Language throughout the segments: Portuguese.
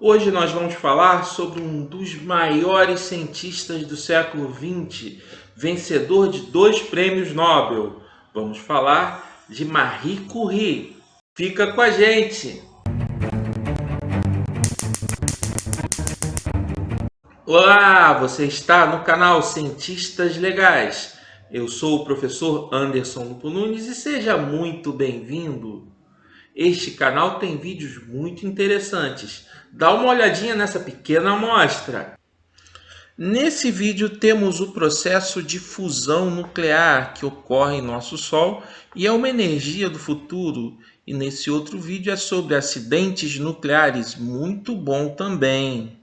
Hoje nós vamos falar sobre um dos maiores cientistas do século XX, vencedor de 2 prêmios Nobel. Vamos falar de Marie Curie. Fica com a gente! Olá, você está no canal Cientistas Legais. Eu sou o professor Anderson Lupo Nunes e seja muito bem-vindo. Este canal tem vídeos muito interessantes. Dá uma olhadinha nessa pequena amostra. Nesse vídeo temos o processo de fusão nuclear que ocorre em nosso Sol e é uma energia do futuro. E nesse outro vídeo é sobre acidentes nucleares, muito bom também.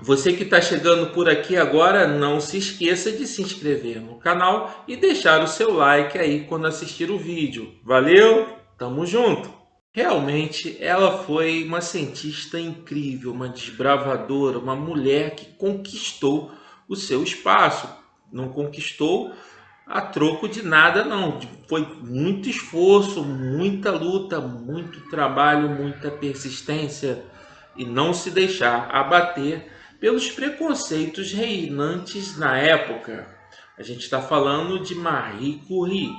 Você que está chegando por aqui agora, não se esqueça de se inscrever no canal e deixar o seu like aí quando assistir o vídeo. Valeu? Tamo junto! Realmente, ela foi uma cientista incrível, uma desbravadora, uma mulher que conquistou o seu espaço. Não conquistou a troco de nada, não. Foi muito esforço, muita luta, muito trabalho, muita persistência e não se deixar abater pelos preconceitos reinantes na época. A gente está falando de Marie Curie.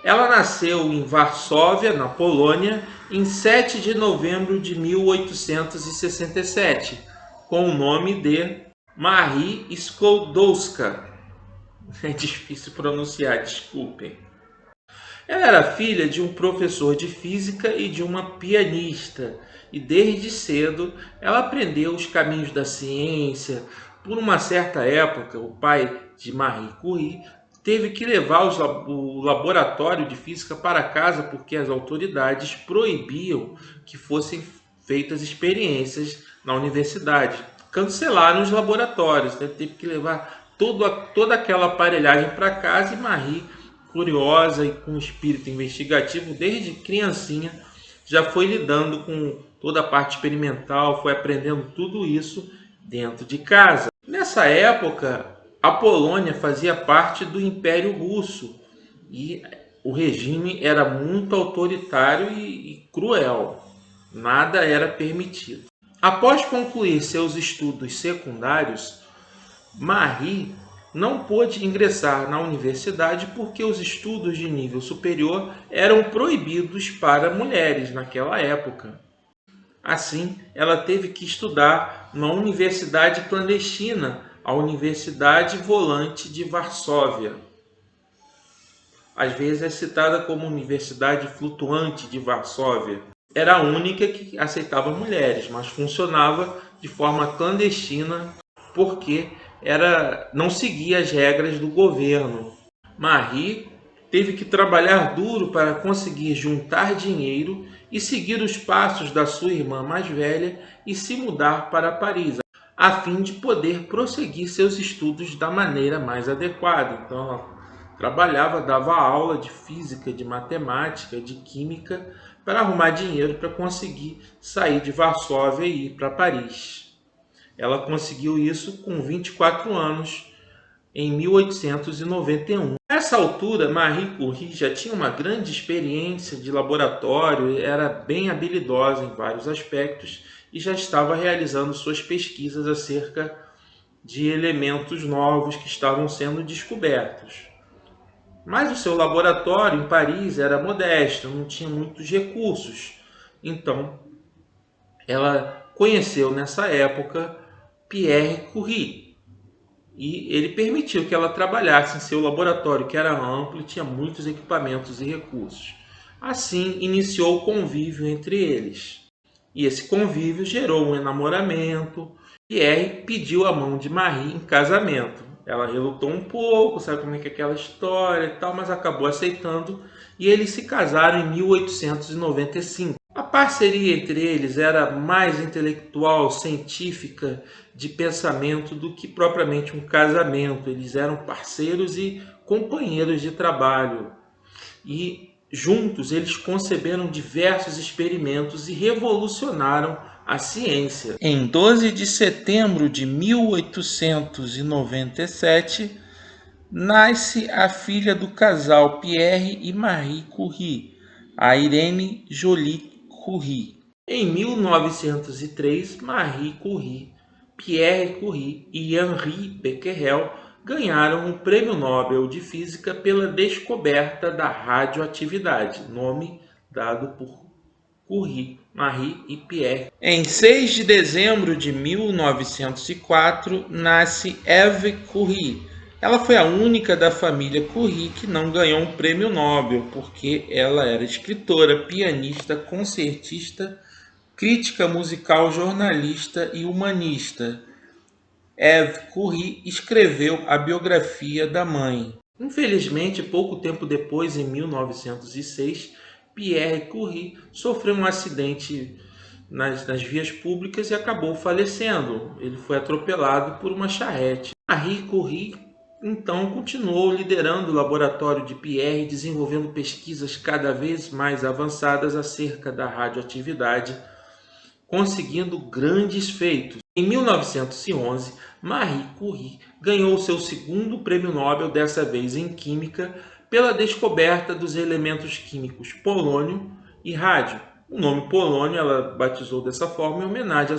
Ela nasceu em Varsóvia, na Polônia, em 7 de novembro de 1867, com o nome de Marie Sklodowska. É difícil pronunciar, desculpem. Ela era filha de um professor de física e de uma pianista, e desde cedo ela aprendeu os caminhos da ciência. Por uma certa época, o pai de Marie Curie teve que levar o laboratório de física para casa porque as autoridades proibiam que fossem feitas experiências na universidade. Cancelaram os laboratórios, né? Teve que levar toda aquela aparelhagem para casa e Marie, curiosa e com espírito investigativo, desde criancinha, já foi lidando com toda a parte experimental, foi aprendendo tudo isso dentro de casa. Nessa época, a Polônia fazia parte do Império Russo e o regime era muito autoritário e cruel. Nada era permitido. Após concluir seus estudos secundários, Marie não pôde ingressar na universidade porque os estudos de nível superior eram proibidos para mulheres naquela época. Assim, ela teve que estudar numa universidade clandestina, a Universidade Volante de Varsóvia. Às vezes é citada como Universidade Flutuante de Varsóvia. Era a única que aceitava mulheres, mas funcionava de forma clandestina porque não seguia as regras do governo. Marie teve que trabalhar duro para conseguir juntar dinheiro e seguir os passos da sua irmã mais velha e se mudar para Paris, a fim de poder prosseguir seus estudos da maneira mais adequada. Então, ela trabalhava, dava aula de física, de matemática, de química, para arrumar dinheiro para conseguir sair de Varsóvia e ir para Paris. Ela conseguiu isso com 24 anos, em 1891. Nessa altura, Marie Curie já tinha uma grande experiência de laboratório, era bem habilidosa em vários aspectos e já estava realizando suas pesquisas acerca de elementos novos que estavam sendo descobertos. Mas o seu laboratório em Paris era modesto, não tinha muitos recursos. Então, ela conheceu nessa época Pierre Curie e ele permitiu que ela trabalhasse em seu laboratório, que era amplo e tinha muitos equipamentos e recursos. Assim, iniciou o convívio entre eles. E esse convívio gerou um enamoramento. Pierre pediu a mão de Marie em casamento. Ela relutou um pouco, sabe como é que é aquela história e tal, mas acabou aceitando e eles se casaram em 1895. A parceria entre eles era mais intelectual, científica, de pensamento do que propriamente um casamento. Eles eram parceiros e companheiros de trabalho. E juntos eles conceberam diversos experimentos e revolucionaram a ciência. Em 12 de setembro de 1897, nasce a filha do casal Pierre e Marie Curie, a Irene Jolie Curie. Em 1903, Marie Curie, Pierre Curie e Henri Becquerel ganharam o Prêmio Nobel de Física pela descoberta da radioatividade, nome dado por Curie, Marie e Pierre. Em 6 de dezembro de 1904, nasce Eve Curie. Ela foi a única da família Curie que não ganhou um prêmio Nobel, porque ela era escritora, pianista, concertista, crítica musical, jornalista e humanista. Eve Curie escreveu a biografia da mãe. Infelizmente, pouco tempo depois, em 1906, Pierre Curie sofreu um acidente nas vias públicas e acabou falecendo. Ele foi atropelado por uma charrete. Marie Curie, então, continuou liderando o laboratório de Pierre, desenvolvendo pesquisas cada vez mais avançadas acerca da radioatividade, conseguindo grandes feitos. Em 1911, Marie Curie ganhou seu segundo prêmio Nobel, dessa vez em Química, pela descoberta dos elementos químicos polônio e rádio. O nome polônio ela batizou dessa forma em homenagem a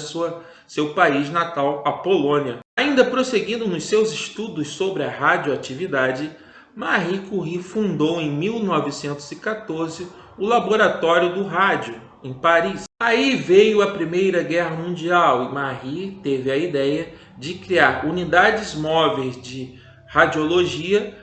seu país natal, a Polônia. Ainda prosseguindo nos seus estudos sobre a radioatividade, Marie Curie fundou em 1914 o Laboratório do Rádio, em Paris. Aí veio a Primeira Guerra Mundial e Marie teve a ideia de criar unidades móveis de radiologia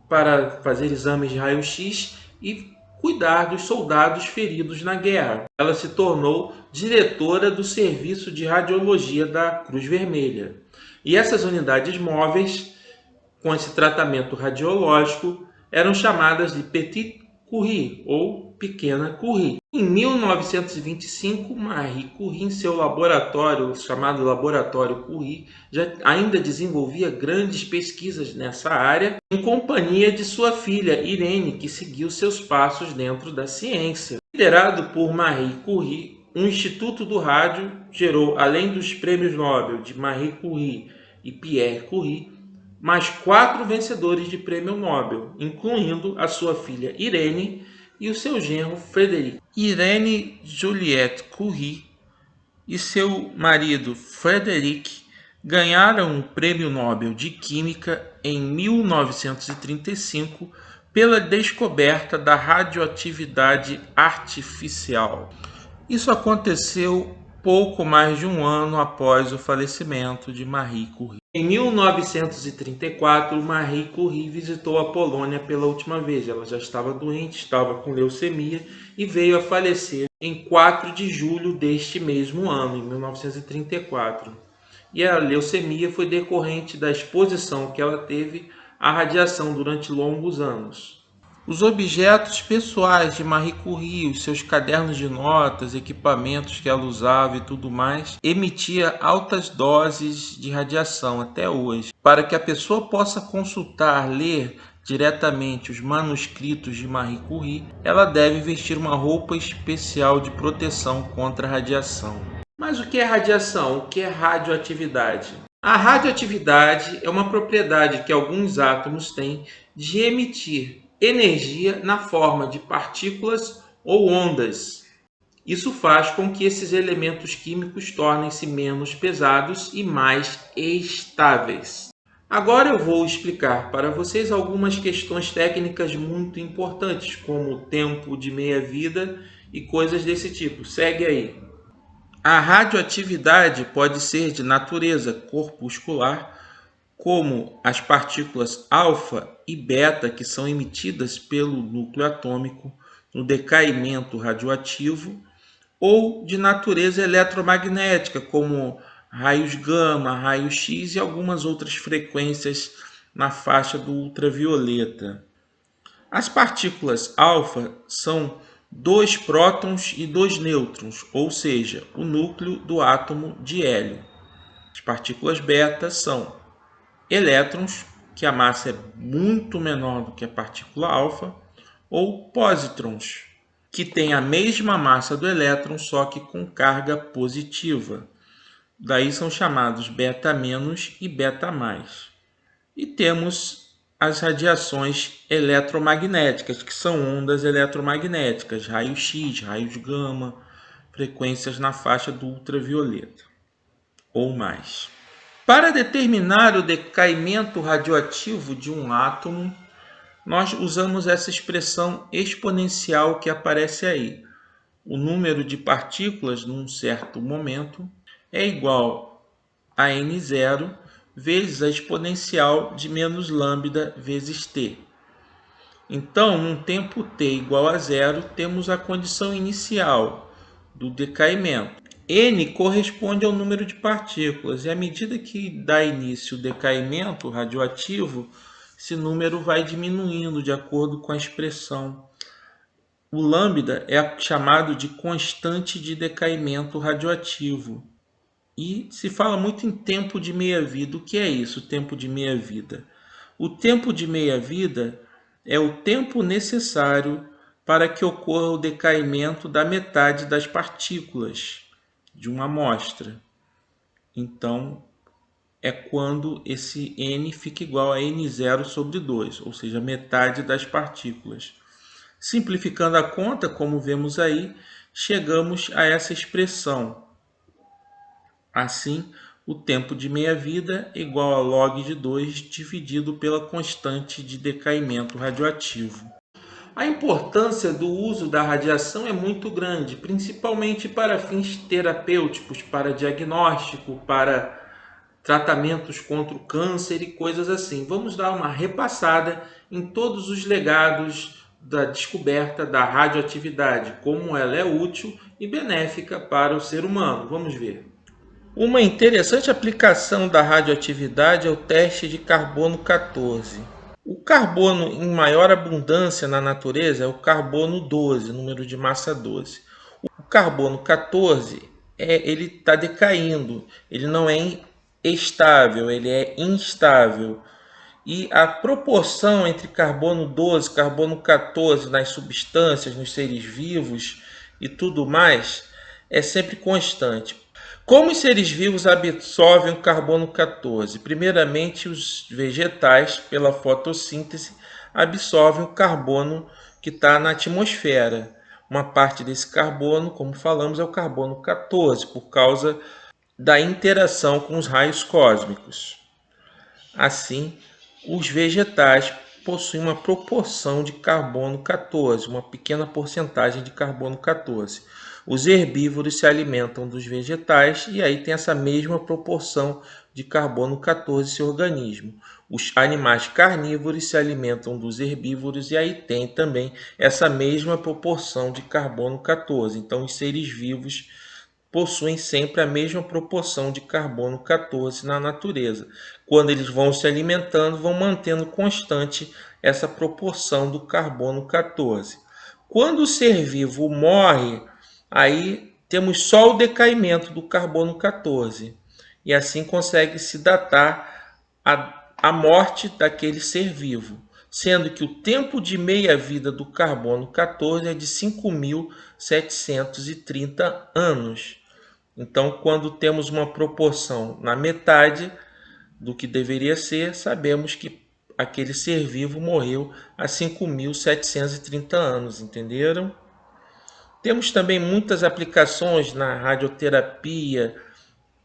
para fazer exames de raio-x e cuidar dos soldados feridos na guerra. Ela se tornou diretora do Serviço de Radiologia da Cruz Vermelha. E essas unidades móveis, com esse tratamento radiológico, eram chamadas de Petit Curie ou Pequena Curie. Em 1925, Marie Curie, em seu laboratório, chamado Laboratório Curie, ainda desenvolvia grandes pesquisas nessa área, em companhia de sua filha Irene, que seguiu seus passos dentro da ciência. Liderado por Marie Curie, o Instituto do Rádio gerou, além dos prêmios Nobel de Marie Curie e Pierre Curie, mais 4 vencedores de prêmio Nobel, incluindo a sua filha Irene e o seu genro Frederic. Irene Juliette Curie e seu marido Frederic ganharam o Prêmio Nobel de Química em 1935 pela descoberta da radioatividade artificial. Isso aconteceu pouco mais de um ano após o falecimento de Marie Curie. Em 1934, Marie Curie visitou a Polônia pela última vez. Ela já estava doente, estava com leucemia e veio a falecer em 4 de julho deste mesmo ano, em 1934. E a leucemia foi decorrente da exposição que ela teve à radiação durante longos anos. Os objetos pessoais de Marie Curie, os seus cadernos de notas, equipamentos que ela usava e tudo mais, emitia altas doses de radiação até hoje. Para que a pessoa possa consultar, ler diretamente os manuscritos de Marie Curie, ela deve vestir uma roupa especial de proteção contra a radiação. Mas o que é radiação? O que é radioatividade? A radioatividade é uma propriedade que alguns átomos têm de emitir energia na forma de partículas ou ondas. Isso faz com que esses elementos químicos tornem-se menos pesados e mais estáveis. Agora eu vou explicar para vocês algumas questões técnicas muito importantes, como o tempo de meia-vida e coisas desse tipo. Segue aí. A radioatividade pode ser de natureza corpuscular, como as partículas alfa e beta que são emitidas pelo núcleo atômico no decaimento radioativo, ou de natureza eletromagnética, como raios gama, raios X e algumas outras frequências na faixa do ultravioleta. As partículas alfa são 2 prótons e 2 nêutrons, ou seja, o núcleo do átomo de hélio. As partículas beta são elétrons, que a massa é muito menor do que a partícula alfa, ou pósitrons, que têm a mesma massa do elétron, só que com carga positiva. Daí são chamados beta- e beta-. E temos as radiações eletromagnéticas, que são ondas eletromagnéticas, raios X, raios gama, frequências na faixa do ultravioleta ou mais. Para determinar o decaimento radioativo de um átomo, nós usamos essa expressão exponencial que aparece aí. O número de partículas num certo momento é igual a n0 vezes a exponencial de menos lambda vezes t. Então, num tempo t igual a zero, temos a condição inicial do decaimento. N corresponde ao número de partículas, e à medida que dá início o decaimento radioativo, esse número vai diminuindo de acordo com a expressão. O lambda é chamado de constante de decaimento radioativo. E se fala muito em tempo de meia-vida. O que é isso, tempo de meia-vida? O tempo de meia-vida é o tempo necessário para que ocorra o decaimento da metade das partículas de uma amostra. Então, é quando esse n fica igual a n0 sobre 2, ou seja, metade das partículas. Simplificando a conta, como vemos aí, chegamos a essa expressão. Assim, o tempo de meia-vida é igual a log de 2 dividido pela constante de decaimento radioativo. A importância do uso da radiação é muito grande, principalmente para fins terapêuticos, para diagnóstico, para tratamentos contra o câncer e coisas assim. Vamos dar uma repassada em todos os legados da descoberta da radioatividade, como ela é útil e benéfica para o ser humano. Vamos ver. Uma interessante aplicação da radioatividade é o teste de carbono 14. O carbono em maior abundância na natureza é o carbono 12, número de massa 12. O carbono 14 ele está decaindo, ele não é estável, ele é instável. E a proporção entre carbono 12 e carbono 14 nas substâncias, nos seres vivos e tudo mais é sempre constante. Como os seres vivos absorvem o carbono 14? Primeiramente, os vegetais, pela fotossíntese, absorvem o carbono que está na atmosfera. Uma parte desse carbono, como falamos, é o carbono 14, por causa da interação com os raios cósmicos. Assim, os vegetais possuem uma proporção de carbono 14, uma pequena porcentagem de carbono 14. Os herbívoros se alimentam dos vegetais e aí tem essa mesma proporção de carbono 14 em seu organismo. Os animais carnívoros se alimentam dos herbívoros e aí tem também essa mesma proporção de carbono 14. Então, os seres vivos possuem sempre a mesma proporção de carbono 14 na natureza. Quando eles vão se alimentando, vão mantendo constante essa proporção do carbono 14. Quando o ser vivo morre, aí temos só o decaimento do carbono 14. E assim consegue-se datar a morte daquele ser vivo, sendo que o tempo de meia-vida do carbono 14 é de 5.730 anos. Então, quando temos uma proporção na metade do que deveria ser, sabemos que aquele ser vivo morreu há 5.730 anos, entenderam? Temos também muitas aplicações na radioterapia,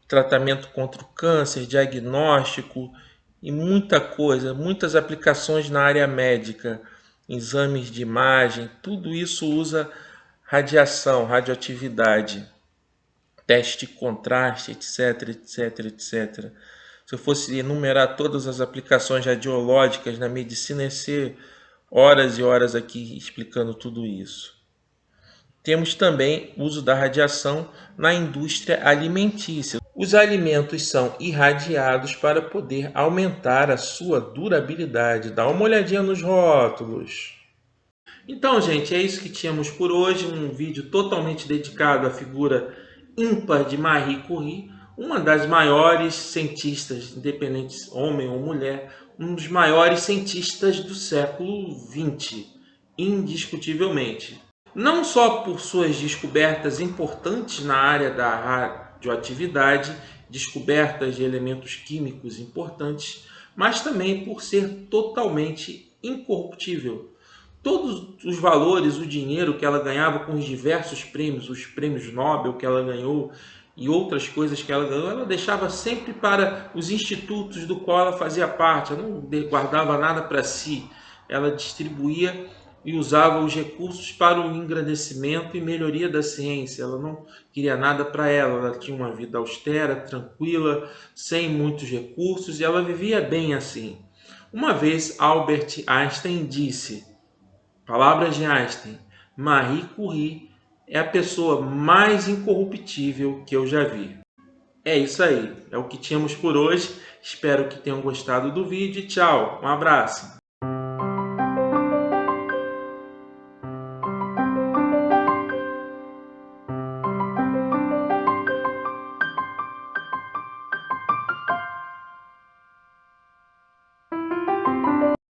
tratamento contra o câncer, diagnóstico e muita coisa, muitas aplicações na área médica, exames de imagem, tudo isso usa radiação, radioatividade, teste de contraste, etc, etc, etc. Se eu fosse enumerar todas as aplicações radiológicas na medicina, ia ser horas e horas aqui explicando tudo isso. Temos também o uso da radiação na indústria alimentícia. Os alimentos são irradiados para poder aumentar a sua durabilidade. Dá uma olhadinha nos rótulos. Então, gente, é isso que tínhamos por hoje. Um vídeo totalmente dedicado à figura ímpar de Marie Curie, uma das maiores cientistas, independente homem ou mulher, um dos maiores cientistas do século XX, indiscutivelmente. Não só por suas descobertas importantes na área da radioatividade, descobertas de elementos químicos importantes, mas também por ser totalmente incorruptível. todos os valores, o dinheiro que ela ganhava com os diversos prêmios, os prêmios Nobel que ela ganhou e outras coisas que ela ganhou, ela deixava sempre para os institutos do qual ela fazia parte. Ela não guardava nada para si. Ela distribuía e usava os recursos para o engrandecimento e melhoria da ciência. Ela não queria nada para ela. Ela tinha uma vida austera, tranquila, sem muitos recursos, e ela vivia bem assim. Uma vez Albert Einstein disse, palavras de Einstein: Marie Curie é a pessoa mais incorruptível que eu já vi. É isso aí, é o que tínhamos por hoje. Espero que tenham gostado do vídeo. Tchau, um abraço.